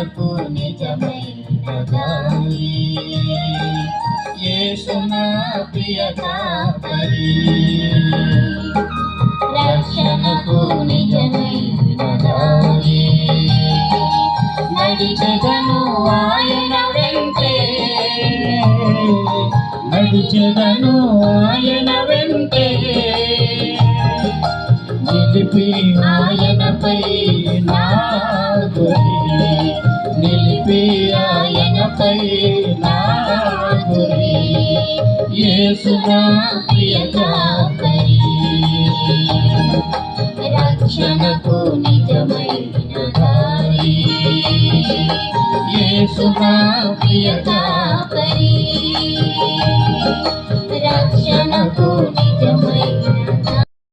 రక్షణకు నిజమైన దారి యేసు నా ప్రియ కాపరి రక్షణకు నిజమైన దారి నడిచెదను ఆయన వెంటే నడిచెదను ఆయన వెంటే నిలిపి ఆయనపై నా గురి నిలిపి ఆయనపై నా గురి యేసు నా ప్రియ కాపరి రక్షణకు నిజమైన దారి యేసు నా ప్రియ కాపరి రక్షణకు